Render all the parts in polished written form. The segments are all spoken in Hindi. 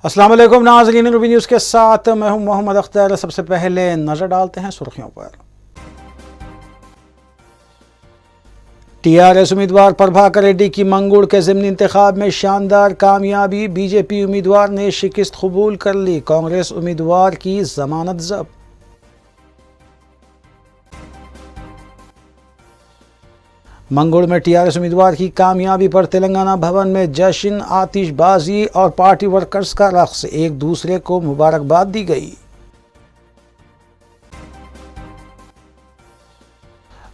अस्सलाम वालेकुम नाज़रीन, रूबी न्यूज़ के साथ मैं हूं मोहम्मद अख्तर। सबसे पहले नज़र डालते हैं सुर्खियों पर। टीआरएस उम्मीदवार प्रभाकर रेड्डी की मंगुड़ के ज़िमनी इंतखाब में शानदार कामयाबी। बीजेपी उम्मीदवार ने शिकस्त कबूल कर ली। कांग्रेस उम्मीदवार की जमानत जब्त। मंगुड़ में टीआरएस उम्मीदवार की कामयाबी पर तेलंगाना भवन में जश्न, आतिशबाजी और पार्टी वर्कर्स का रक्स। एक दूसरे को मुबारकबाद दी गई।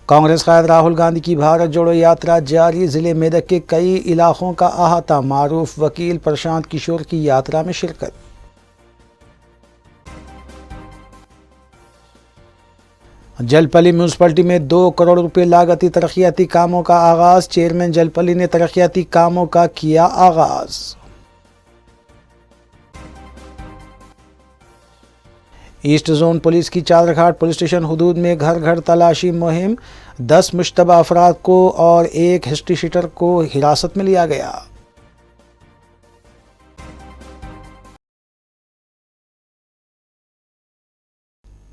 कांग्रेस कायद राहुल गांधी की भारत जोड़ो यात्रा जारी। जिले मेदक के कई इलाकों का अहाता। मारूफ वकील प्रशांत किशोर की यात्रा में शिरकत। जलपली म्यूनसिपलिटी में 2 करोड़ रुपए लागती तरक्याती कामों का आगाज। चेयरमैन जलपली ने तरक्याती कामों का किया आगाज। ईस्ट जोन पुलिस की चादरघाट पुलिस स्टेशन हुदूद में घर घर तलाशी मुहिम। 10 मुश्तबा अफराद को और एक हिस्ट्री शीटर को हिरासत में लिया गया।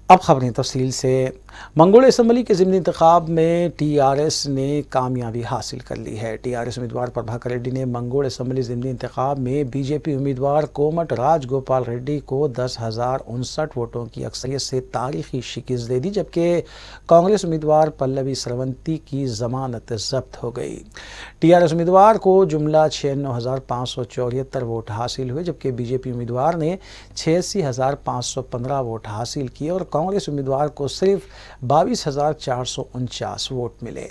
अब खबरें तफसील से। मंगोल असम्बली के ज़िमनी इंतखाब में टीआरएस ने कामयाबी हासिल कर ली है। टीआरएस उम्मीदवार प्रभाकर रेड्डी ने मंगोल असम्बली ज़िमनी इंतखाब में बीजेपी उम्मीदवार कोमट राजगोपाल रेड्डी को 10,059 वोटों की अक्सरियत से तारीखी शिकस्त दे दी, जबकि कांग्रेस उम्मीदवार पल्लवी सरवंती की जमानत जब्त हो गई। टीआरएस उम्मीदवार को जुमला 96,574 वोट हासिल हुए, जबकि बीजेपी उम्मीदवार ने 86,515 वोट हासिल किए और कांग्रेस उम्मीदवार को सिर्फ 22,449 वोट मिले।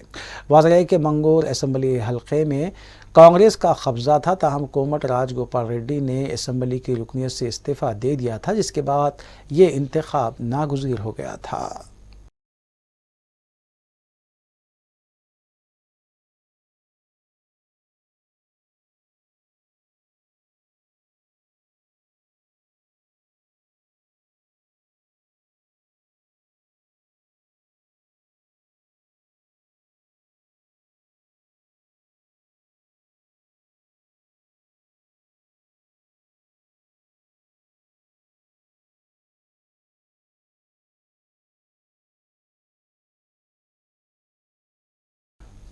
वाज़ेह है कि मंगोर असम्बली हलके में कांग्रेस का कब्जा था, ताहम कोमट राजगोपाल रेड्डी ने असम्बली की रुकनीत से इस्तीफ़ा दे दिया था, जिसके बाद ये इंतखाब नागुज़ीर हो गया था।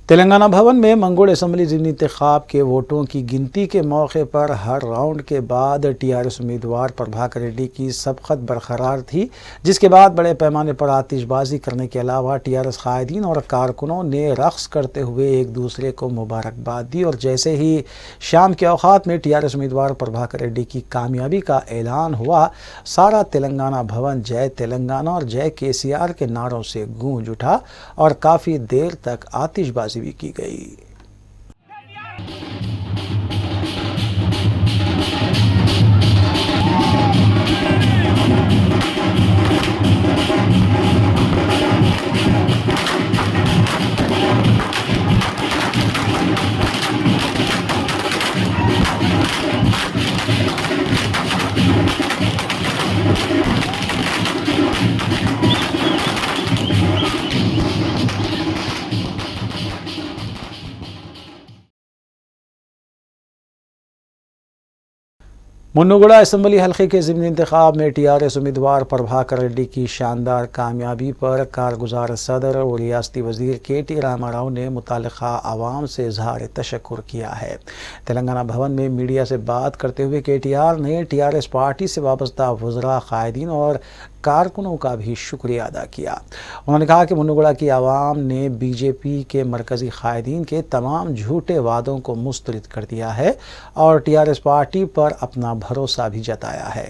तेलंगाना भवन में मंगोल असम्बली ज़िमनी इंतखाब के वोटों की गिनती के मौके पर हर राउंड के बाद टीआरएस उम्मीदवार प्रभाकर रेड्डी की सबकत बरकरार थी, जिसके बाद बड़े पैमाने पर आतिशबाजी करने के अलावा टीआरएस कायदीन और कारकुनों ने रक्स करते हुए एक दूसरे को मुबारकबाद दी। और जैसे ही शाम के औकात में टीआरएस उम्मीदवार प्रभाकर रेड्डी की कामयाबी का ऐलान हुआ, सारा तेलंगाना भवन जय तेलंगाना और जय केसीआर के नारों से गूंज उठा और काफ़ी देर तक आतिशबाजी भी की गई। मुन्नुगुड़ा असम्बली हल्के के ज़िमनी इंतखाब में टीआरएस उम्मीदवार प्रभाकर रेड्डी की शानदार कामयाबी पर कारगुजार सदर और रियासती वज़ीर के.टी. रामा राव ने मुतालिका आवाम से इजहार तशक्कुर किया है। तेलंगाना भवन में मीडिया से बात करते हुए के.टी.आर. ने टीआरएस पार्टी से वाबस्ता वज़रा, कायदीन और कारकुनों का भी शुक्रिया अदा किया। उन्होंने कहा कि मुन्नुगुड़ा की आवाम ने बीजेपी के मरकज़ी कायदीन के तमाम झूठे वादों को मुस्तरद कर दिया है और टीआरएस पार्टी पर अपना भरोसा भी जताया है।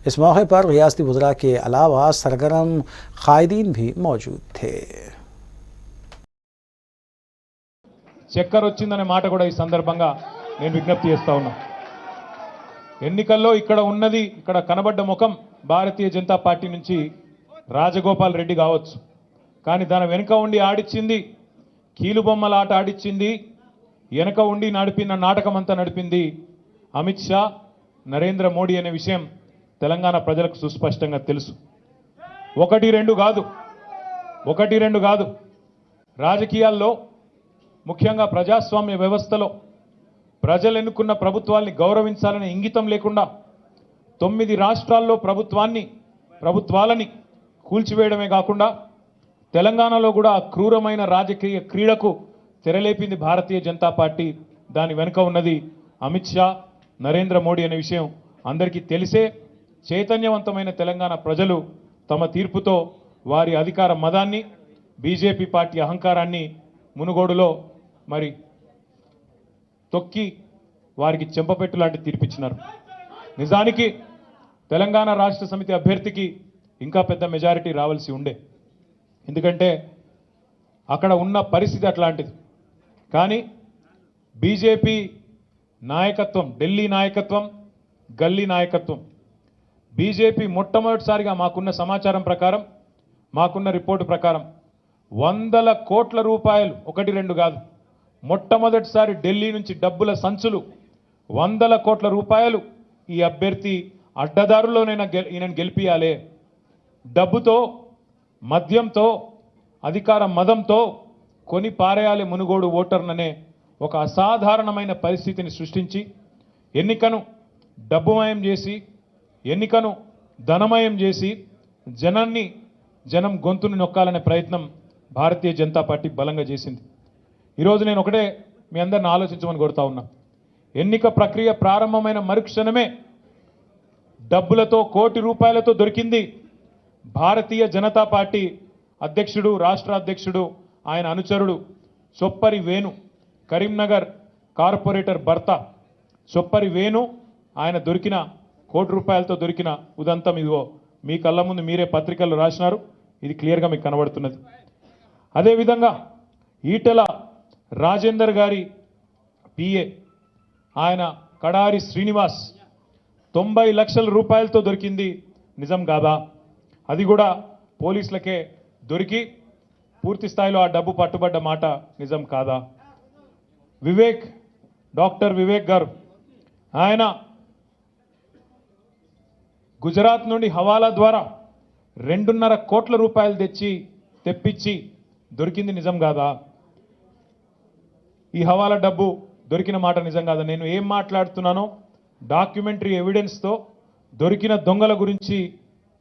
इस मौके पर रियासती वज़रा के अलावा सरगर्म कायदीन भी मौजूद थे। చక్కర్ వచ్చిందనే మాట కూడా ఈ సందర్భంగా నేను విజ్ఞప్తి చేస్తా ఉన్నా. ఎన్నికల్లో ఇక్కడ కనబడ్డ ముఖం భారతీయ జనతా పార్టీ నుంచి రాజగోపాల్ రెడ్డి కావచ్చు, కానీ దాని వెనుక ఉండి ఆడిచ్చింది, కీలుబొమ్మల ఆట ఆడిచ్చింది, వెనుక ఉండి నడిపిన నాటకం అంతా నడిపింది అమిత్ షా, నరేంద్ర మోడీ అనే విషయం తెలంగాణ ప్రజలకు సుస్పష్టంగా తెలుసు. ఒకటి రెండు కాదు రాజకీయాల్లో, ముఖ్యంగా ప్రజాస్వామ్య వ్యవస్థలో ప్రజలు ఎన్నుకున్న ప్రభుత్వాల్ని గౌరవించాలనే ఇంగితం లేకుండా 9 రాష్ట్రాల్లో ప్రభుత్వాలని కూల్చివేయడమే కాకుండా తెలంగాణలో కూడా ఆ క్రూరమైన రాజకీయ క్రీడకు తెరలేపింది భారతీయ జనతా పార్టీ. దాని వెనుక ఉన్నది అమిత్ షా, నరేంద్ర మోడీ అనే విషయం అందరికీ తెలిసే చైతన్యవంతమైన తెలంగాణ ప్రజలు తమ తీర్పుతో వారి అధికార మదాన్ని, బీజేపీ పార్టీ అహంకారాన్ని మునుగోడులో మరి తొక్కి వారికి చెంపపెట్టు లాంటి తీర్పిచ్చినారు. నిజానికి తెలంగాణ రాష్ట్ర సమితి అభ్యర్థికి ఇంకా పెద్ద మెజారిటీ రావాల్సి ఉండే, ఎందుకంటే అక్కడ ఉన్న పరిస్థితి అట్లాంటిది. కానీ బీజేపీ నాయకత్వం, ఢిల్లీ నాయకత్వం, గల్లీ నాయకత్వం, బీజేపీ మొట్టమొదటిసారిగా మాకున్న సమాచారం ప్రకారం, మాకున్న రిపోర్టు ప్రకారం 100 కోట్ల రూపాయలు, 1-2 కాదు, మొట్టమొదటిసారి ఢిల్లీ నుంచి డబ్బుల సంచులు 100 కోట్ల రూపాయలు ఈ అభ్యర్థి అడ్డదారుల్లోనైనా ఈయనను గెలిపియాలే, డబ్బుతో, మద్యంతో, అధికార మదంతో కొని పారేయాలి మునుగోడు ఓటర్ననే ఒక అసాధారణమైన పరిస్థితిని సృష్టించి ఎన్నికను డబ్బుమయం చేసి, ఎన్నికను ధనమయం చేసి జనం గొంతుని నొక్కాలనే ప్రయత్నం భారతీయ జనతా పార్టీ బలంగా చేసింది. ఈరోజు నేను ఒకటే మీ అందరిని ఆలోచించమని కోరుతా ఉన్నా. ఎన్నిక ప్రక్రియ ప్రారంభమైన మరుక్షణమే డబ్బులతో, కోటి రూపాయలతో దొరికింది భారతీయ జనతా పార్టీ అధ్యక్షుడు, రాష్ట్ర అధ్యక్షుడు, ఆయన అనుచరుడు చొప్పరి వేణు, కరీంనగర్ కార్పొరేటర్ భర్త చొప్పరి వేణు, ఆయన దొరికిన కోటి రూపాయలతో దొరికిన ఉదంతం ఇదిగో మీ కళ్ళ ముందు మీరే పత్రికల్లో రాసినారు, ఇది క్లియర్గా మీకు కనబడుతున్నది. అదేవిధంగా ఈటెల రాజేందర్ గారి పిఏ ఆయన కడారి శ్రీనివాస్ 90 లక్షల రూపాయలతో దొరికింది నిజం కాదా? అది కూడా పోలీసులకే దొరికి పూర్తి స్థాయిలో ఆ డబ్బు పట్టుబడ్డ మాట నిజం కాదా? డాక్టర్ వివేక్ గారు ఆయన గుజరాత్ నుండి హవాలా ద్వారా 2.5 కోట్ల రూపాయలు తెప్పించి దొరికింది నిజం కాదా? ఈ హవాలా డబ్బు దొరికిన మాట నిజం కాదా? నేను ఏం మాట్లాడుతున్నానో డాక్యుమెంటరీ ఎవిడెన్స్తో దొరికిన దొంగల గురించి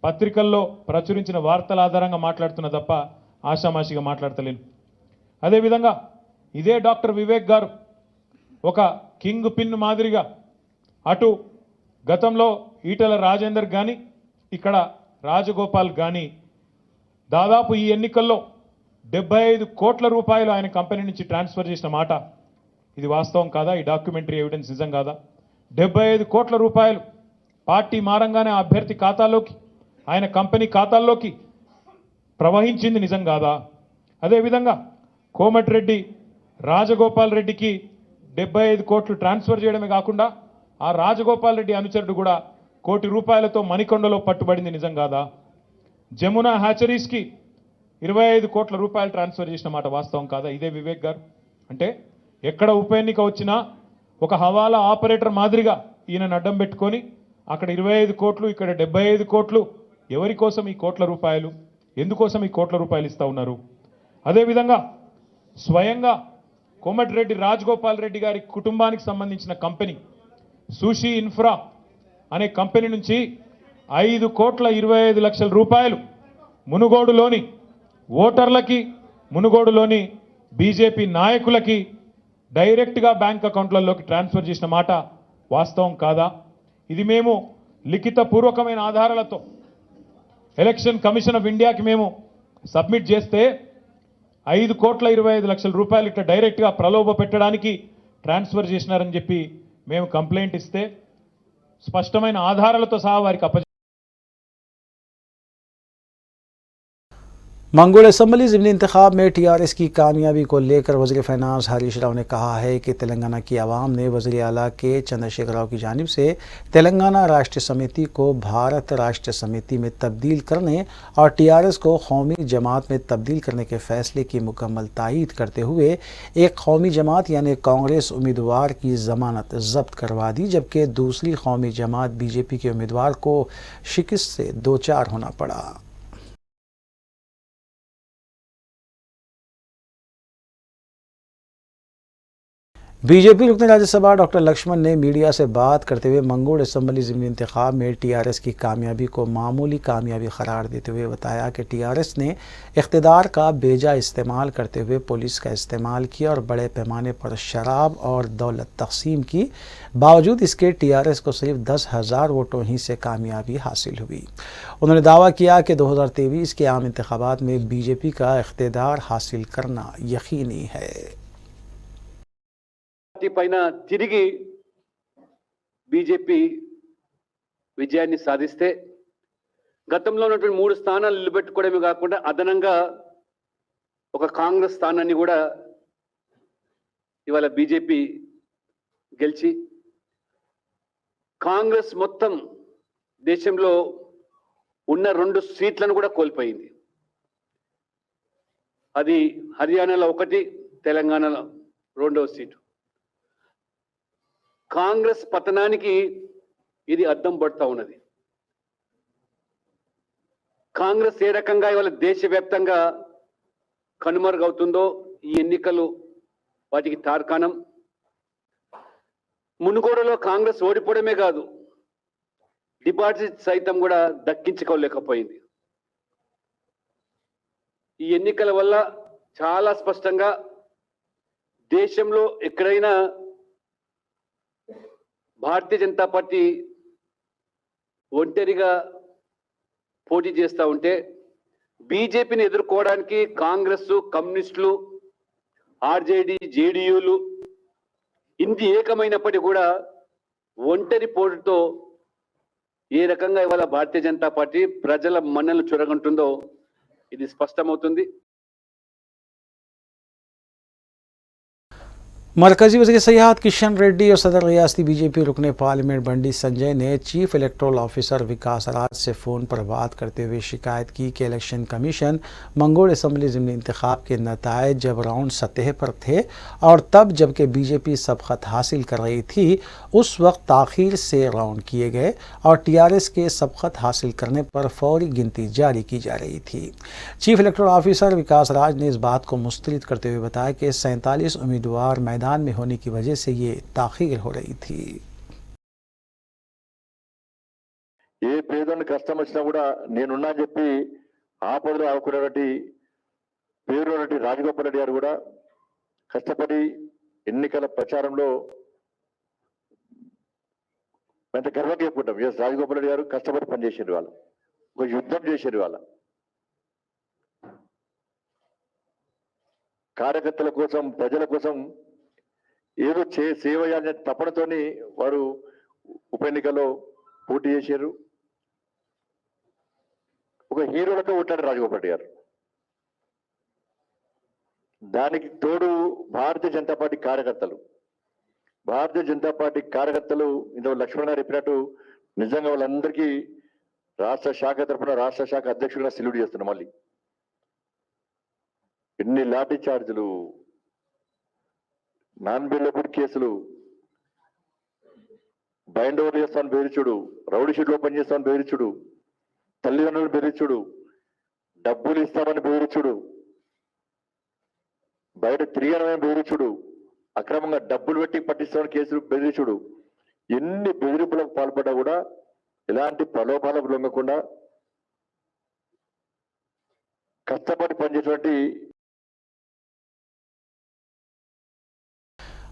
పత్రికల్లో ప్రచురించిన వార్తల ఆధారంగా మాట్లాడుతున్నా తప్ప ఆషామాషిగా మాట్లాడతలేను. అదేవిధంగా ఇదే డాక్టర్ వివేక్ గారు ఒక కింగ్ పిన్ మాదిరిగా అటు గతంలో ఈటెల రాజేందర్ కానీ ఇక్కడ రాజగోపాల్ కానీ దాదాపు ఈ ఎన్నికల్లో 75 కోట్ల రూపాయలు ఆయన కంపెనీ నుంచి ట్రాన్స్ఫర్ చేసిన మాట ఇది వాస్తవం కాదా? ఈ డాక్యుమెంటరీ ఎవిడెన్స్ నిజం కాదా? 75 కోట్ల రూపాయలు పార్టీ మారంగానే ఆ అభ్యర్థి ఖాతాలోకి, ఆయన కంపెనీ ఖాతాల్లోకి ప్రవహించింది నిజం కాదా? అదేవిధంగా కోమటిరెడ్డి రాజగోపాల్ రెడ్డికి 75 కోట్లు ట్రాన్స్ఫర్ చేయడమే కాకుండా ఆ రాజగోపాల్ రెడ్డి అనుచరుడు కూడా 1 కోటి రూపాయలతో మణికొండలో పట్టుబడింది నిజం కాదా? జమునా హ్యాచరీస్కి 25 కోట్ల రూపాయలు ట్రాన్స్ఫర్ చేసిన మాట వాస్తవం కాదా? ఇదే వివేక్ గారు. అంటే ఎక్కడ ఉప ఎన్నిక వచ్చినా ఒక హవాలా ఆపరేటర్ మాదిరిగా ఈయనను అడ్డం పెట్టుకొని అక్కడ 25 కోట్లు, ఇక్కడ 75 కోట్లు. ఎవరి కోసం ఈ కోట్ల రూపాయలు? ఎందుకోసం ఈ కోట్ల రూపాయలు ఇస్తా ఉన్నారు? అదేవిధంగా స్వయంగా కోమటిరెడ్డి రాజగోపాల్ రెడ్డి గారి కుటుంబానికి సంబంధించిన కంపెనీ సుషి ఇన్ఫ్రా అనే కంపెనీ నుంచి 5,25,00,000 రూపాయలు మునుగోడులోని ఓటర్లకి, మునుగోడులోని బీజేపీ నాయకులకి డైరెక్ట్గా బ్యాంక్ అకౌంట్లలోకి ట్రాన్స్ఫర్ చేసిన మాట వాస్తవం కాదా? ఇది మేము లిఖితపూర్వకమైన ఆధారాలతో ఎలక్షన్ కమిషన్ ఆఫ్ ఇండియాకి మేము సబ్మిట్ చేస్తే 5,25,00,000 రూపాయలు ఇట్లా డైరెక్ట్గా ప్రలోభ పెట్టడానికి ట్రాన్స్ఫర్ చేసినారని చెప్పి మేము కంప్లైంట్ ఇస్తే స్పష్టమైన ఆధారాలతో సహా వారికి मंगोल असम्बली ज़िमनी इंतखाब में टीआरएस की कामयाबी को लेकर वज़ीर फ़ाइनांस हरीश राव ने कहा है कि तेलंगाना की आवाम ने वज़ीर आला के चंद्रशेखर राव की जानिब से तेलंगाना राष्ट्र समिति को भारत राष्ट्र समिति में तब्दील करने और टीआरएस को कौमी जमात में तब्दील करने के फैसले की मुकम्मल तायीद करते हुए एक कौमी जमात यानी कांग्रेस उम्मीदवार की ज़मानत ज़ब्त करवा दी, जबकि दूसरी कौमी जमात बीजेपी के उम्मीदवार को शिकस्त से दो चार होना पड़ा। बीजेपी रुकन राज्यसभा डॉक्टर लक्ष्मण ने मीडिया से बात करते हुए मंगोड़ असम्बली ज़िमनी इंतखाब में टीआरएस की कामयाबी को मामूली कामयाबी करार देते हुए बताया कि टीआरएस ने इख्तिदार का बेजा इस्तेमाल करते हुए पुलिस का इस्तेमाल किया और बड़े पैमाने पर शराब और दौलत तकसीम की। बावजूद इसके टीआरएस को सिर्फ 10,000 वोटों ही से कामयाबी हासिल हुई। उन्होंने दावा किया कि 2023 के आम इंतखाबात में बीजेपी का इख्तिदार हासिल करना यकीनी है। పైన తిరిగి బీజేపీ విజయాన్ని సాధిస్తే గతంలో ఉన్నటువంటి 3 స్థానాలు నిలబెట్టుకోవడమే కాకుండా అదనంగా ఒక కాంగ్రెస్ స్థానాన్ని కూడా ఇవాళ బీజేపీ గెలిచి కాంగ్రెస్ మొత్తం దేశంలో ఉన్న 2 సీట్లను కూడా కోల్పోయింది. అది హర్యానాలో 1, తెలంగాణలో 2వ సీటు. కాంగ్రెస్ పతనానికి ఇది అద్దం పడుతూ ఉన్నది. కాంగ్రెస్ ఏ రకంగా ఇవాళ దేశవ్యాప్తంగా కనుమరుగవుతుందో ఈ ఎన్నికలు వాటికి తార్కాణం. మునుగోడులో కాంగ్రెస్ ఓడిపోవడమే కాదు, డిపాజిట్ సైతం కూడా దక్కించుకోలేకపోయింది. ఈ ఎన్నికల వల్ల చాలా స్పష్టంగా దేశంలో ఎక్కడైనా భారతీయ జనతా పార్టీ ఒంటరిగా పోటీ చేస్తూ ఉంటే బీజేపీని ఎదుర్కోవడానికి కాంగ్రెస్, కమ్యూనిస్టులు, ఆర్జేడీ, జేడీయూలు ఇంది ఏకమైనప్పటికీ కూడా ఒంటరి పోటీతో ఏ రకంగా ఇవాళ భారతీయ జనతా పార్టీ ప్రజల మన్ననలు చొరగొంటుందో ఇది స్పష్టమవుతుంది. मरकजी वज़ीर सयाहत किशन रेड्डी और सदर रियासती बीजेपी रुकने पार्लियामेंट बंडी संजय ने चीफ इलेक्टोरल ऑफिसर विकास राज से फ़ोन पर बात करते हुए शिकायत की कि इलेक्शन कमीशन मंगोड़ असम्बली ज़िमनी इंतखाब के नतायज जब राउंड सतह पर थे और तब जबकि बीजेपी सबकत हासिल कर रही थी उस वक्त ताख़ीर से राउंड किए गए और टीआरएस के सबकत हासिल करने पर फौरी गिनती जारी की जा रही थी। चीफ इलेक्टोरल ऑफिसर विकास राज ने इस बात को मुस्तरद करते हुए बताया कि 47 उम्मीदवार मैदान में होने की वजह से ये ताख़ीर हो रही थी। ఏ పేదోని కష్టం వచ్చినా కూడా నేనున్నా చెప్పి ఆపదలో ఆకునేటి పేరున్నటి రాజగోపాల్ రెడ్డి గారు కూడా కష్టపడి ఎన్నికల ప్రచారంలో ఎంత గర్వంగా చెప్పుకుంటాం. ఎస్, రాజగోపాల్ రెడ్డి గారు కష్టపడి పనిచేసారు. వాళ్ళు ఒక యుద్ధం చేశారు. వాళ్ళ కార్యకర్తల కోసం, ప్రజల కోసం ఏదో సేవ చేయాలనే తపనతోని వారు ఉప ఎన్నికల్లో పోటీ చేశారు. ఒక హీరోలతో ఉంటాడు రాజగోపాల్ రెడ్డి గారు. దానికి తోడు భారతీయ జనతా పార్టీ కార్యకర్తలు ఇందులో లక్ష్మణ్ గారు చెప్పినట్టు నిజంగా వాళ్ళందరికీ రాష్ట్ర శాఖ తరఫున రాష్ట్ర శాఖ అధ్యక్షుడిగా సెల్యూట్ చేస్తున్నాం. మళ్ళీ ఎన్ని లాఠీ చార్జీలు, నాన్ బెయిలబుల్ కేసులు, బైండ్ ఓవర్ చేస్తాను బెదిరించుడు, రౌడీ షీట్లో పనిచేస్తాను బెదిరించుడు, తల్లిదండ్రులు బెదిరించుడు, డబ్బులు ఇస్తామని బెదిరించుడు, బయట తిరిగానని బెదిరించుడు, అక్రమంగా డబ్బులు పెట్టి పట్టిస్తామని కేసులు బెదిరించుడు, ఎన్ని బెదిరింపులకు పాల్పడ్డా కూడా ఎలాంటి ప్రలోభాలకు లొంగకుండా కష్టపడి పనిచేటువంటి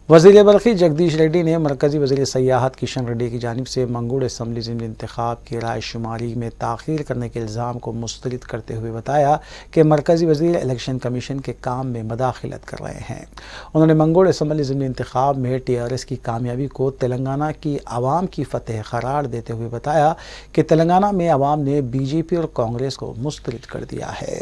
वज़ीर बल्खी जगदीश रेड्डी ने मरकज़ी वज़ीर सयाहत किशन रेड्डी की जानिब से मंगोड़ असम्बली ज़िमनी इंतखाब की राय शुमारी में ताख़ीर करने के इल्ज़ाम को मुस्तरद करते हुए बताया कि मरकज़ी वज़ीर इलेक्शन कमीशन के काम में मदाखलत कर रहे हैं। उन्होंने मंगोड़ असम्बली ज़िमनी इंतखाब में टीआरएस की कामयाबी को तेलंगाना की आवाम की फ़तह करार देते हुए बताया कि तेलंगाना में आवाम ने बीजेपी और कांग्रेस को मुस्तरद कर दिया है।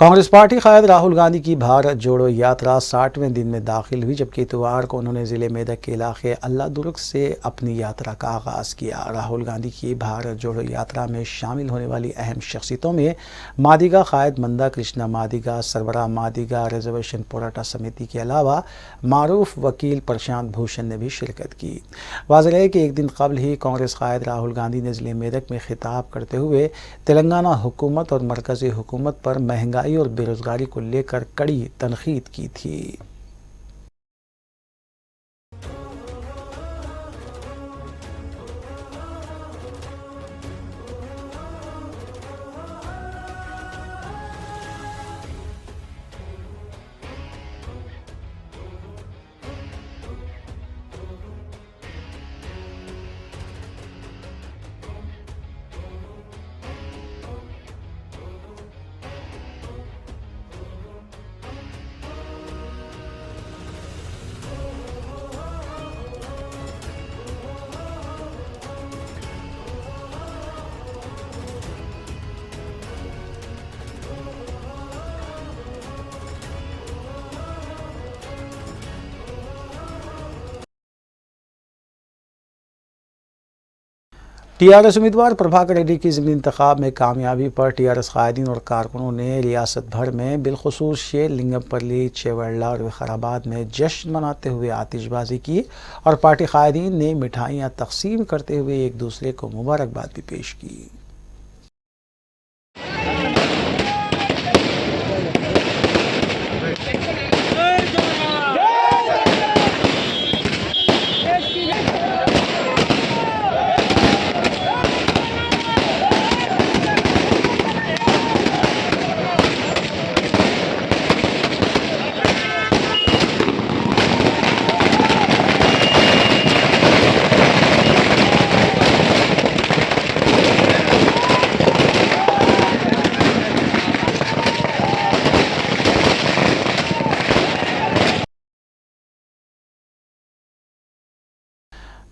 कांग्रेस पार्टी कायद राहुल गांधी की भारत जोड़ो यात्रा 60वें दिन में दाखिल हुई, जबकि इतवार को उन्होंने ज़िले मेदक के इलाके अल्लाह दुर्ग से अपनी यात्रा का आगाज़ किया। राहुल गांधी की भारत जोड़ो यात्रा में शामिल होने वाली अहम शख्सियतों में मादिगा कायद मंदा कृष्णा मादिगा, सरबरा मादिगा रिजर्वेशन पोराटा समिति के अलावा मारूफ वकील प्रशांत भूषण ने भी शिरकत की। वाज़ेह है कि एक दिन कबल ही कांग्रेस कायद राहुल गांधी ने ज़िले मेदक में खिताब करते हुए तेलंगाना हुकूमत और मरकज़ी हुकूमत पर महंगाई और बेरोजगारी को लेकर कड़ी तनकीद की थी। टीआरएस उम्मीदवार प्रभाकर रेड्डी की ज़िमनी इंतखाब में कामयाबी पर टीआरएस कायदीन और कारकुनों ने रियासत भर में बिलखुसूस शेरलिंगमपल्ली, चेवड़ला और विकाराबाद में जश्न मनाते हुए आतिशबाजी की और पार्टी कायदीन ने मिठाइयाँ तकसीम करते हुए एक दूसरे को मुबारकबाद भी पेश की।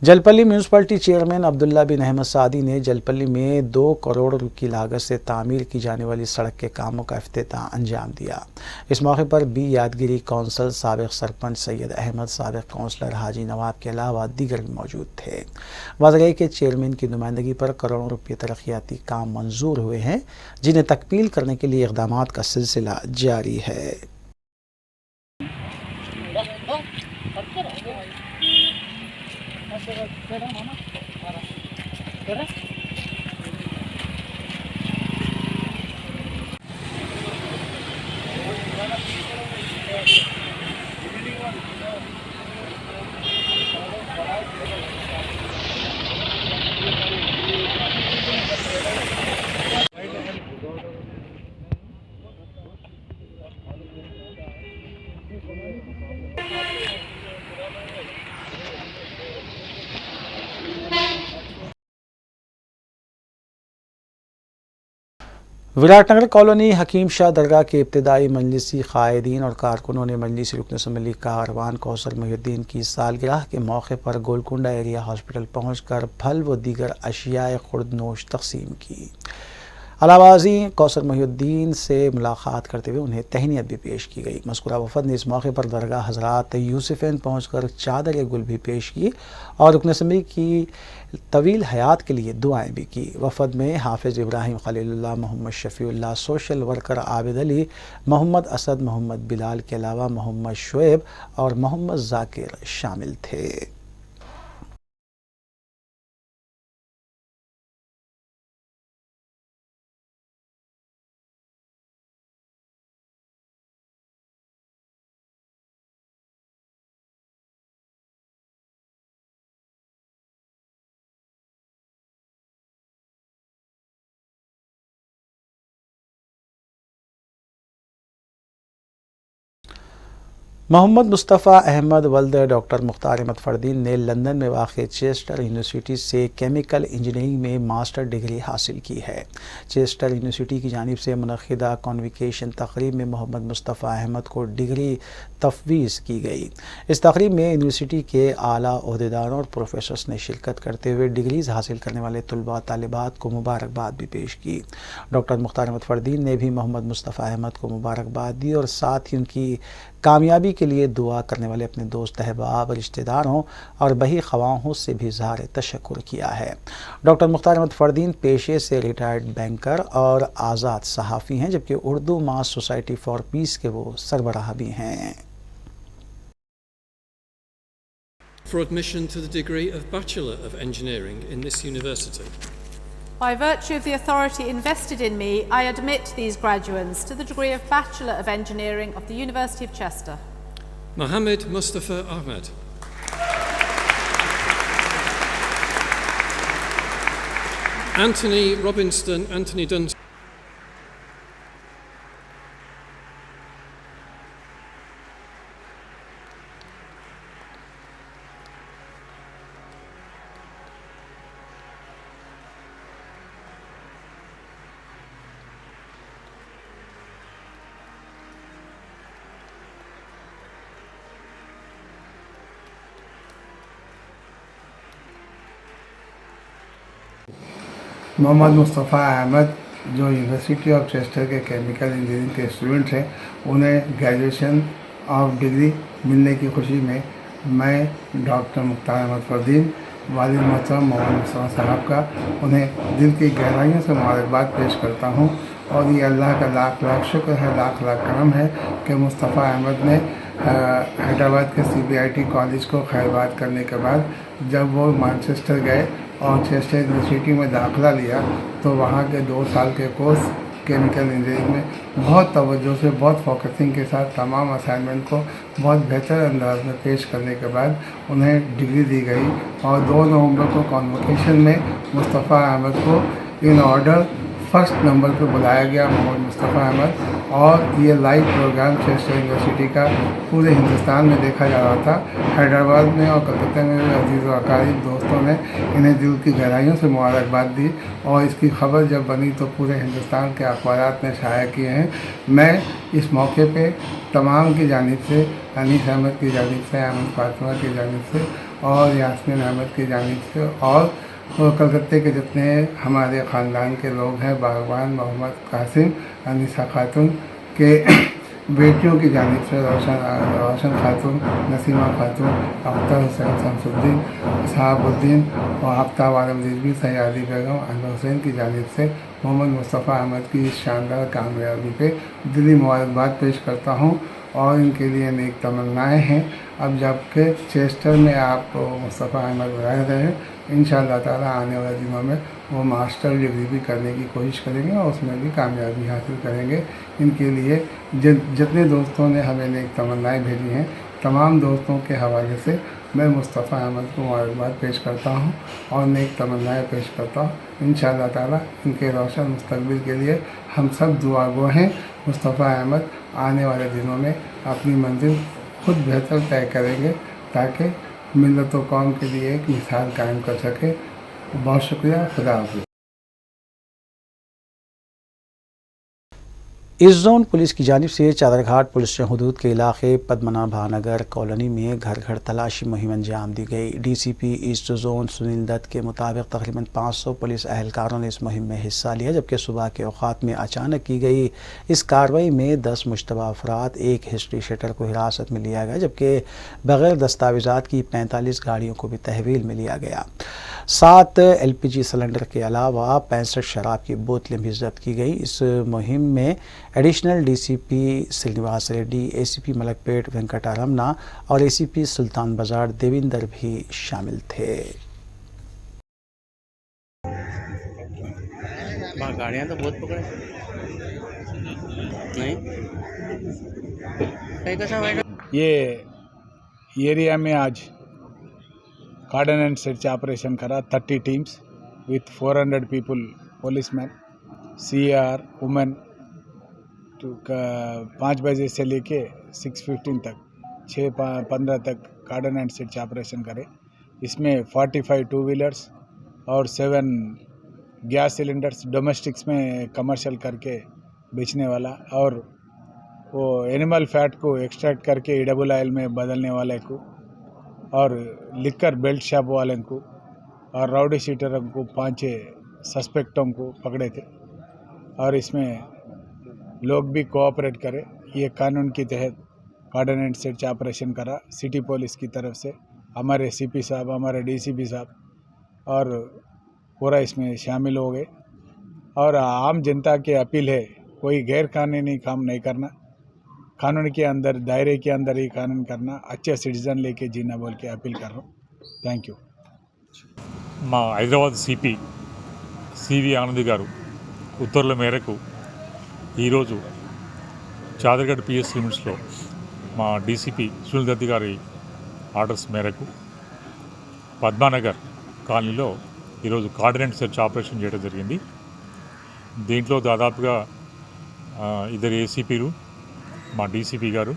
जलपल्ली म्यूनसिपलिटी चेयरमैन अब्दुल्ला बिन अहमद सादी ने जलपल्ली में 2 करोड़ की लागत से तामीर की जाने वाली सड़क के कामों का इफ्तिताह अंजाम दिया। इस मौके पर बी यादगिरी कौंसल, साबिक सरपंच सैयद अहमद, साबिक कौंसलर हाजी नवाब के अलावा दीगर भी मौजूद थे। वाज़ेह के चेयरमैन की नुमाइंदगी पर करोड़ों रुपये तरक्याती काम मंजूर हुए हैं, जिन्हें तकमील करने के लिए इक़दाम का सिलसिला जारी है। विराटनगर कॉलोनी हकीम शाह दरगाह के इब्तदाई मजलिसी कायदीन और कारकुनों ने मजलिसी रुकन असम्बली कारवान कौसर मोहिउद्दीन की सालगिरह के मौके पर गोलकुंडा एरिया हॉस्पिटल पहुंचकर फल व दीगर अशियाए खुर्दनोश तकसीम की। अलावाजी कौसर मोहिउद्दीन से मुलाकात करते हुए उन्हें तहनीत भी पेश की गई। मज़कूरा वफ़द ने इस मौके पर दरगाह हज़रात यूसुफ़ैन पहुँचकर चादर गुल भी पेश की और रुकन असम्बली की तवील हयात के लिए दुआएं भी की। वफ़द में हाफिज़ इब्राहिम खलीलुल्लाह, मोहम्मद शफ़ीउल्लाह, सोशल वर्कर आबिद अली, मोहम्मद असद, मोहम्मद बिलाल के अलावा मोहम्मद शुएब और मोहम्मद ज़ाकिर शामिल थे। मोहम्मद मुस्तफ़ा अहमद वल्द डॉक्टर मुख्तार अहमद फ़रदीन ने लंदन में वाक़ चेस्टर यूनिवर्सिटी से केमिकल इंजीनियरिंग में मास्टर डिग्री हासिल की है। चेस्टर यूनिवर्सिटी की जानिब से मुनक़िदा कॉन्वोकेशन तक़रीब में मोहम्मद मुस्तफ़ा अहमद को डिग्री तफ़वीज़ की गई। इस तक़रीब में यूनिवर्सिटी के आला ओहदेदारों और प्रोफेसर्स ने शिरकत करते हुए डिग्रीज़ हासिल करने वाले तलबा तालिबात को मुबारकबाद भी पेश की। डॉक्टर मुख्तार अहमद फ़रदीन ने भी मोहम्मद मुस्तफ़ा अहमद को मुबारकबाद दी और साथ ही उनकी कामयाबी के लिए दुआ करने वाले अपने दोस्त अहबाब, रिश्तेदारों और बही ख़वाहों से भी इज़हार तशक्कुर किया है। डॉक्टर मुख्तार अहमद फ़रदीन पेशे से रिटायर्ड बैंकर और आज़ाद सहाफ़ी हैं, जबकि उर्दू मास सोसाइटी फॉर पीस के वो सरबराह भी हैं। For admission to the degree of Bachelor of Engineering in this university. By virtue of the authority invested in me, I admit these graduates to the degree of Bachelor of Engineering of the University of Chester. Mohammed Mustafa Ahmed. Anthony Robinson Anthony Dunn. Mohammad Mustafa Ahmad जो यूनिवर्सिटी ऑफ चेस्टर के केमिकल इंजीनियरिंग के स्टूडेंट हैं, उन्हें ग्रेजुएशन ऑफ डिग्री मिलने की खुशी में मैं डॉक्टर मुख्तार अहमद फ़रदीन वालिद मोहतरम मोहम्मद मुस्तफ़ा साहब का उन्हें दिल की गहराइयों से मुबारकबाद पेश करता हूँ। और ये अल्लाह का लाख लाख शुक्र है, लाख लाख करम है कि मुस्तफ़ा अहमद ने हैदराबाद के CBIT कॉलेज को खैरबाद करने के बाद जब वो मैनचेस्टर गए और चेस्टर यूनिवर्सिटी में दाखिला लिया तो वहाँ के 2 साल के कोर्स केमिकल इंजीनियरिंग में बहुत तवज्जो से, बहुत फोकसिंग के साथ तमाम असाइनमेंट को बहुत बेहतर अंदाज में पेश करने के बाद उन्हें डिग्री दी गई। और 2 नवंबर को कॉन्वोकेशन में मुस्तफ़ा अहमद को इन ऑर्डर फर्स्ट नंबर पर बुलाया गया, मोहम्मद मुस्तफ़ा अहमद। और ये लाइव प्रोग्राम चेस्टर यूनिवर्सिटी का पूरे हिंदुस्तान में देखा जा रहा था। हैदराबाद में और कलकत्ता में भी अजीज़ व अकारीब दोस्तों ने इन्हें दिल की गहराइयों से मुबारकबाद दी और इसकी खबर जब बनी तो पूरे हिंदुस्तान के अखबारात ने शाया किए हैं। मैं इस मौके पे तमाम की जानिब से, अनीस अहमद की जानिब से, अहमद फातिमा की जानिब से और यास्मीन अहमद की जानिब से और कलकत्ते के जितने हमारे ख़ानदान के लोग हैं, बागवान मोहम्मद कासिम, अनीसा खातून के बेटियों की जानिब से रोशन खातून, नसीमा खातून, अख्तर हुसैन शमसुद्दीन, शहाबुद्दीन और आफ्ताब आलमगीर, सयादी बेगम, अनवर हुसैन की जानिब से मोहम्मद मुस्तफ़ा अहमद की इस शानदार कामयाबी पे दिली मुबारकबाद पेश करता हूँ और इनके लिए नेक तमन्नाएँ हैं। अब जबकि चेस्टर में आप मुस्तफ़ा अहमद रह रहे हैं, इंशाअल्लाह ताला आने वाले दिनों में वो मास्टर डिग्री भी करने की कोशिश करेंगे और उसमें भी कामयाबी हासिल करेंगे। इनके लिए जितने दोस्तों ने हमें नेक तमन्नाएँ भेजी हैं, तमाम दोस्तों के हवाले से मैं मुस्तफ़ा अहमद को मुबारकबाद पेश करता हूँ और नेक तमन्नाएँ पेश करता हूँ। इंशाअल्लाह ताला इनके रोशन मुस्तकबिल के लिए हम सब दुआगो हैं। मुस्तफ़ा अहमद आने वाले दिनों में अपनी मंजिल खुद बेहतर तय करेंगे ताकि मिल्लत व कौम के लिए एक मिसाल कायम कर सके। बहुत शुक्रिया। खुदा हाफ़िज़। ईस्ट जोन पुलिस की जानिब से चादरघाट पुलिस हदूद के इलाके पद्मनाभानगर कॉलोनी में घर घर तलाशी मुहिम अंजाम दी गई। DCP east zone Sunil Dutt के मुताबिक तकरीबन 500 पुलिस अहलकारों ने इस मुहिम में हिस्सा लिया, जबकि सुबह के औकात में अचानक की गई इस कार्रवाई में 10 मुश्तबा अफराद, 1 हिस्ट्री शीटर को हिरासत में लिया गया, जबकि बग़ैर दस्तावेज़ात की 45 गाड़ियों को भी तहवील में लिया गया। 7 LPG सिलेंडर के अलावा 65 शराब की बोतलें भी जब्त की गई। इस मुहिम में additional DCP Srinivas Reddy, ACP Malakpet Venkataramana और ACP सुल्तान बाजार देविंदर भी शामिल थे। गाड़ियाँ तो बहुत पकड़े नहीं। ये एरिया में आज कार्डन एंड सर्च ऑपरेशन करा। 30 teams with 400 people, policeman, CR, women. 5 बजे से लेके 6:15 तक 6-15 तक कार्डन एंड सर्च ऑपरेशन करे। इसमें 45 टू व्हीलर्स और 7 गैस सिलेंडर्स डोमेस्टिक्स में कमर्शियल करके बेचने वाला, और वो एनिमल फैट को एक्सट्रैक्ट करके एडिबल ऑयल में बदलने वाले को, और लिकर बेल्ट शॉप वाले को, और राउडी शीटरों को 5 सस्पेक्टों को पकड़े थे। और इसमें लोग भी कोऑपरेट करें। ये कानून के तहत कार्डन एंड सर्च ऑपरेशन करा सिटी पुलिस की तरफ से, हमारे सीपी साहब, हमारे डीसीपी साहब और पूरा इसमें शामिल हो गए। और आम जनता की अपील है, कोई गैर कानूनी काम नहीं करना, कानून के अंदर दायरे के अंदर ही कानून करना, अच्छे सिटीजन लेके जीना बोल के अपील कर रहा हूँ। Thank you. మా హైదరాబాద్ సిపి సివి ఆనంద్ గారు ఉత్తర్వుల మేరకు ఈరోజు చాదర్గఢ్ పిఎస్ లిమిట్స్లో మా డీసీపీ సునీల్ దత్తి గారి ఆర్డర్స్ మేరకు పద్మానగర్ కాలనీలో ఈరోజు కార్డన్ అండ్ సెర్చ్ ఆపరేషన్ చేయడం జరిగింది। దీంట్లో దాదాపుగా 2 ఏసీపీలు, మా డీసీపీ గారు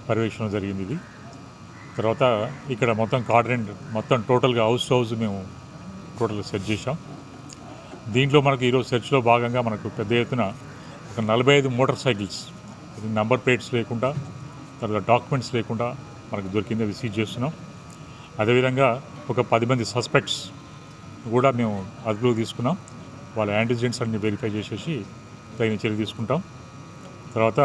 పర్యవేక్షణ జరిగింది। ఇది తర్వాత ఇక్కడ మొత్తం కార్డన్ మొత్తం టోటల్గా హౌస్ మేము టోటల్గా సెర్చ్ చేసాం। దీంట్లో మనకు ఈరోజు సెర్చ్లో భాగంగా మనకు పెద్ద ఎత్తున ఒక 45 మోటార్ సైకిల్స్, నంబర్ ప్లేట్స్ లేకుండా, తర్వాత డాక్యుమెంట్స్ లేకుండా మనకు దొరికింది, అది సీజ్ చేస్తున్నాం। అదేవిధంగా ఒక 10 మంది సస్పెక్ట్స్ కూడా మేము అదుపులోకి తీసుకున్నాం। వాళ్ళ యాంటిజెంట్స్ అన్ని వెరిఫై చేసేసి తగిన చర్య తీసుకుంటాం। తర్వాత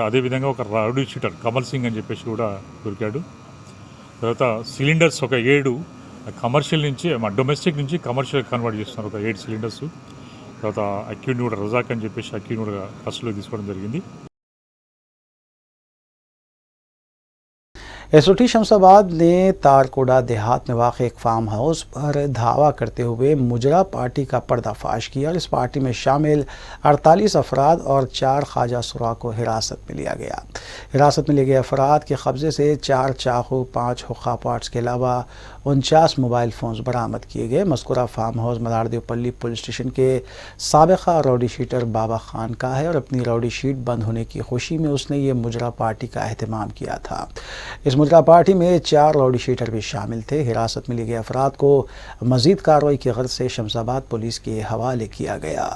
అదేవిధంగా ఒక రౌడీ షీటర్ కమల్ సింగ్ అని చెప్పేసి కూడా దొరికాడు। తర్వాత సిలిండర్స్ ఒక 7 కమర్షియల్ నుంచి డొమెస్టిక్ నుంచి కమర్షియల్ కన్వర్ట్ చేస్తున్నారు, ఒక 7 సిలిండర్స్। తర్వాత అక్యూడ్ని కూడా రజాక్ అని చెప్పేసి అక్యూడ్ని కూడా కస్టడీలో తీసుకోవడం జరిగింది। एसओटी शमशाबाद ने तारकोड़ा देहात में वाक़ एक फार्म हाउस पर धावा करते हुए मुजरा पार्टी का पर्दाफाश किया और इस पार्टी में शामिल 48 अफराद और 4 ख्वाजा सुरा को हिरासत में लिया गया। हिरासत में लिए गए अफराद के कब्ज़े से 4 चाकू, 5 हुक्का पार्ट्स के अलावा 49 मोबाइल फ़ोन्स बरामद किए गए। मज़कूरा फार्म हाउस मलारदेवपल्ली पुलिस स्टेशन के साबिक़ा राउडी शीटर बाबा खान का है और अपनी राउडी शीट बंद होने की खुशी में उसने ये मुजरा पार्टी का एहतमाम किया था। इस मुजरा पार्टी में 4 राउडी शीटर भी शामिल थे। हिरासत में लिए गए अफराद को मज़ीद कार्रवाई की गर्ज से शमशाबाद पुलिस के हवाले किया गया।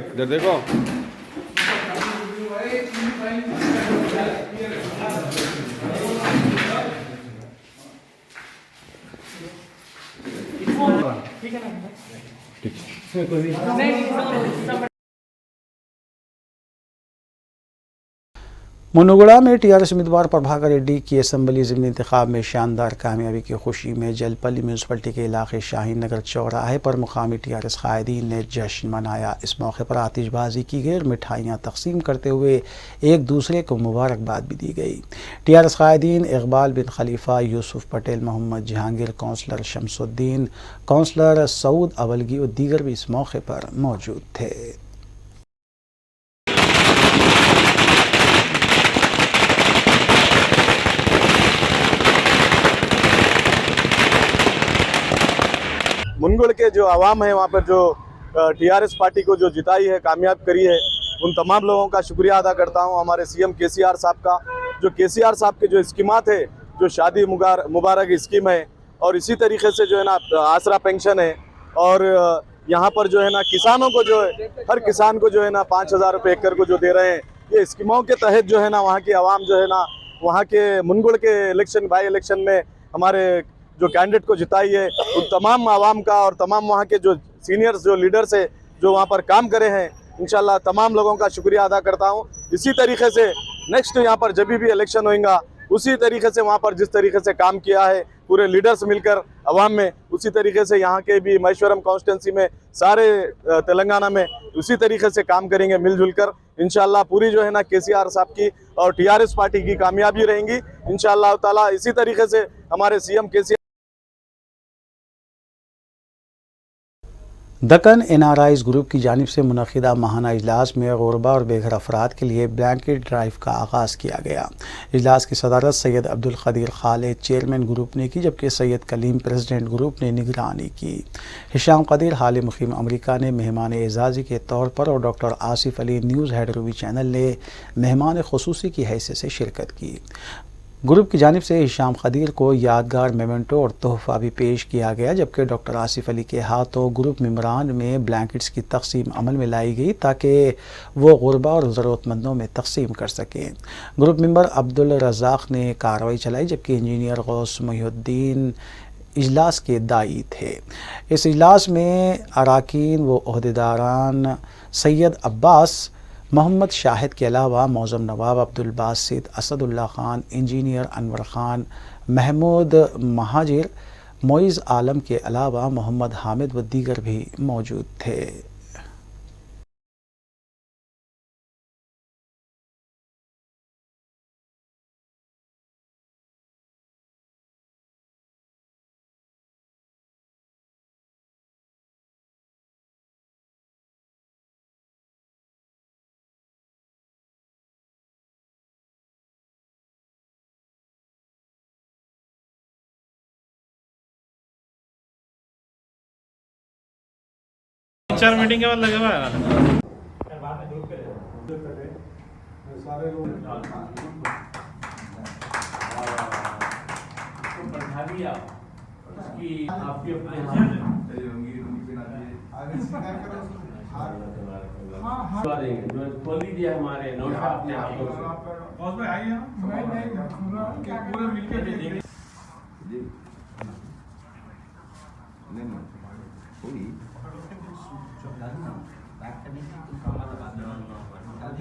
इधर देखो, मुन्नुगुड़ा में टीआरएस उम्मीदवार प्रभाकर रेड्डी की असम्बली ज़िमनी इंतखाब में शानदार कामयाबी की खुशी में जलपल्ली म्यूनसिपलिटी के इलाके शाहीन नगर चौराहे पर मुकामी टीआरएस कायदीन ने जश्न मनाया। इस मौके पर आतिशबाजी की गई और मिठाइयाँ तकसीम करते हुए एक दूसरे को मुबारकबाद भी दी गई। टीआरएस कायदीन इकबाल बिन खलीफा, यूसुफ पटेल, मोहम्मद जहांगीर, कौंसलर शमसुद्दीन, कौंसलर सऊद अवलगी और दीगर भी इस मौके पर मौजूद थे। मुनगुड़ के जो आवाम है वहाँ पर जो टीआरएस पार्टी को जो जिताई है, कामयाब करी है, उन तमाम लोगों का शुक्रिया अदा करता हूँ। हमारे सीएम केसीआर साहब का, जो केसीआर साहब के जो स्कीमात है, जो शादी मुबारक स्कीम है, और इसी तरीके से जो है ना आसरा पेंशन है, और यहाँ पर जो है ना किसानों को जो है, हर किसान को जो है ना 5,000 रुपये एकड़ को जो दे रहे हैं, ये स्कीमों के तहत जो है ना वहाँ की आवाम जो है ना वहाँ के मुनगुड़ के इलेक्शन बाई इलेक्शन में हमारे जो कैंडिडेट को जिताई है, उन तमाम आवाम का और तमाम वहाँ के जो सीनियर्स जो लीडर्स है जो वहाँ पर काम करे हैं, इंशाल्लाह तमाम लोगों का शुक्रिया अदा करता हूँ। इसी तरीके से नेक्स्ट यहाँ पर जब भी इलेक्शन होगा, उसी तरीके से वहाँ पर जिस तरीके से काम किया है पूरे लीडर्स मिलकर अवाम में, उसी तरीके से यहाँ के भी महेश्वरम कॉन्स्टिट्यूंसी में सारे तेलंगाना में उसी तरीके से काम करेंगे मिलजुल कर। इंशाल्लाह पूरी जो है ना केसीआर साहब की और टीआरएस पार्टी की कामयाबी रहेंगी इंशाल्लाह ताला। इसी तरीके से हमारे CM KCR Deccan NRIs group की जानिब से मुनक़िदा माहाना इजलास में गुरबा और बेघर अफराद के लिए ब्लैंकेट ड्राइव का आगाज़ किया गया। इजलास की सदारत सैयद अब्दुल क़दीर खालिद चेयरमैन ग्रुप ने की, जबकि सैयद कलीम प्रेसिडेंट ग्रुप ने निगरानी की। हिशाम कदीर हाल मुक़ीम अमरीका ने मेहमान एजाज़ी के तौर पर और डॉक्टर आसिफ अली न्यूज़ हैदरूवी चैनल ने मेहमान ख़ुसूसी की हैसियत से शिरकत की। ग्रुप की जानिब से हिशाम कदीर को यादगार मेमेंटो और तोहफ़ा भी पेश किया गया, जबकि डॉक्टर आसिफ अली के हाथों ग्रुप मेम्बरान में ब्लैंकेट्स की तकसीम अमल में लाई गई ताकि वो गुरबा और ज़रूरतमंदों में तकसीम कर सकें। ग्रुप मेंबर अब्दुल रज़ाक ने कार्रवाई चलाई, जबकि इंजीनियर गौस मोहिउद्दीन इजलास के दाई थे। इस इजलास में अराकीन व ओहदेदारान सैयद अब्बास मोहम्मद शाहिद के अलावा मौज़म नवाब अब्दुल बासित, असदुल्ला खान, इंजीनियर अनवर खान, महमूद महाजिर, मोइज़ आलम के अलावा मोहम्मद हामिद व दीगर भी मौजूद थे। चार मीटिंग के बाद लगा हुआ है खोल दीजिए हमारे नोट अपने हाथों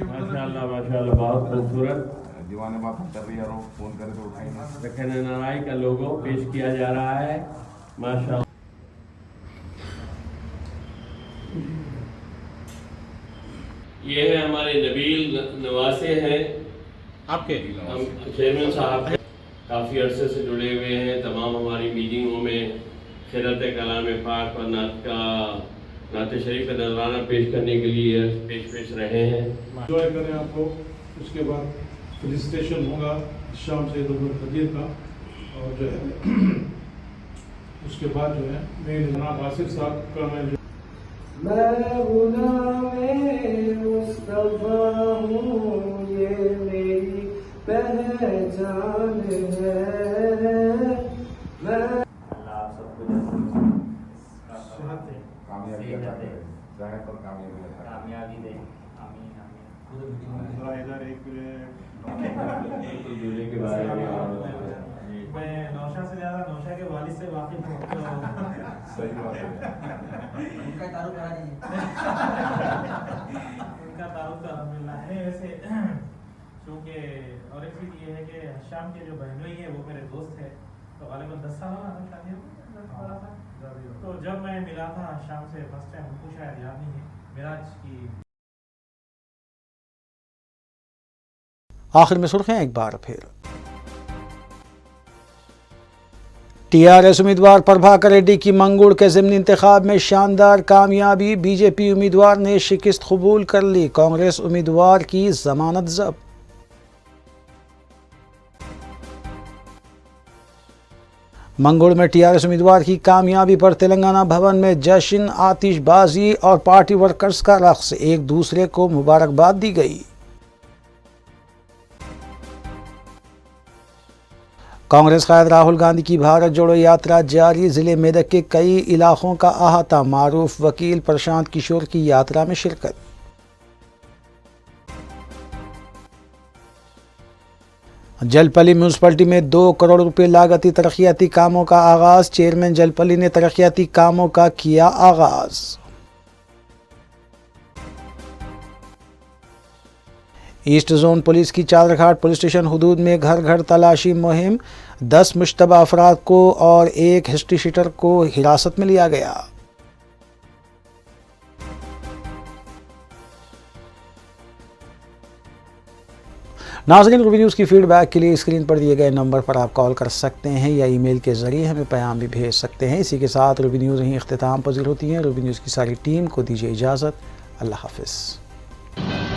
माशाल्लाह माशाल्लाह बहुत खूबसूरत दीवाने बात कर रही है, फोन करे तो उठाएंगे। दक्कन NRI का लोगो पेश किया जा रहा है माशाल्लाह। ये है हमारे नबील नवासे हैं, आपके हम चेयरमैन साहब हैं, काफ़ी अरसे से जुड़े हुए हैं। तमाम हमारी मीटिंगों में खिदमत कलाम पाक और नात शरीफ का नजराना पेश करने के लिए पेश रहे हैं। एंजॉय करें आपको। उसके बाद फेलिसिटेशन होगा शाम से अब्दुल कदीर का, और जो है उसके बाद जो है मेन जनाब आसिफ साहब का मैं ये मेरी पहचान है। कामयाबी दे। इधर एक के बारे में मैं नौशा से ज़्यादा नौशा के वालिद से वाकिफ हूँ, तो सही बात है। उनका तारुफ करा दीजिए। उनका तारुफ तो अल्हम्दुलिल्लाह है वैसे, क्योंकि और एक चीज़ ये है कि शाम के जो बहनोई है वो मेरे दोस्त है, तो गालिबन 10 साल हुआ था। तो जब मैं मिला था शाम से फर्स्ट टाइम, उनको शायद याद नहीं है मेराज की। आखिर में सुर्खियां एक बार फिर। TRS उम्मीदवार प्रभाकर रेड्डी की मंगुड़ के ज़िमनी इंतखाब में शानदार कामयाबी, BJP उम्मीदवार ने शिकस्त कबूल कर ली, कांग्रेस उम्मीदवार की जमानत जब्त। मंगुड़ में TRS उम्मीदवार की कामयाबी पर तेलंगाना भवन में जश्न, आतिशबाजी और पार्टी वर्कर्स का रक्स, एक दूसरे को मुबारकबाद दी गई। कांग्रेस कायद राहुल गांधी की भारत जोड़ो यात्रा जारी, जिले मेदक के कई इलाकों का अहाता, मारूफ वकील प्रशांत किशोर की यात्रा में शिरकत। जलपली म्यूनसिपलिटी में 2 करोड़ रुपए लागती तरक्याती कामों का आगाज, चेयरमैन जलपली ने तरक्याती कामों का किया आगाज। ईस्ट जोन पुलिस की चादरघाट पुलिस स्टेशन हुदूद में घर घर तलाशी मुहिम, 10 मुश्तबा अफराद को और 1 हिस्ट्री शीटर को हिरासत में लिया गया। नाज़रीन, रूबी न्यूज़ की फीडबैक के लिए स्क्रीन पर दिए गए नंबर पर आप कॉल कर सकते हैं या ईमेल के ज़रिए हमें पैगाम भी भेज सकते हैं। इसी के साथ रूबी न्यूज़ यहीं इख्तिताम पज़ीर होती है। रूबी न्यूज़ की सारी टीम को दीजिए इजाज़त। अल्लाह हाफ़िज़।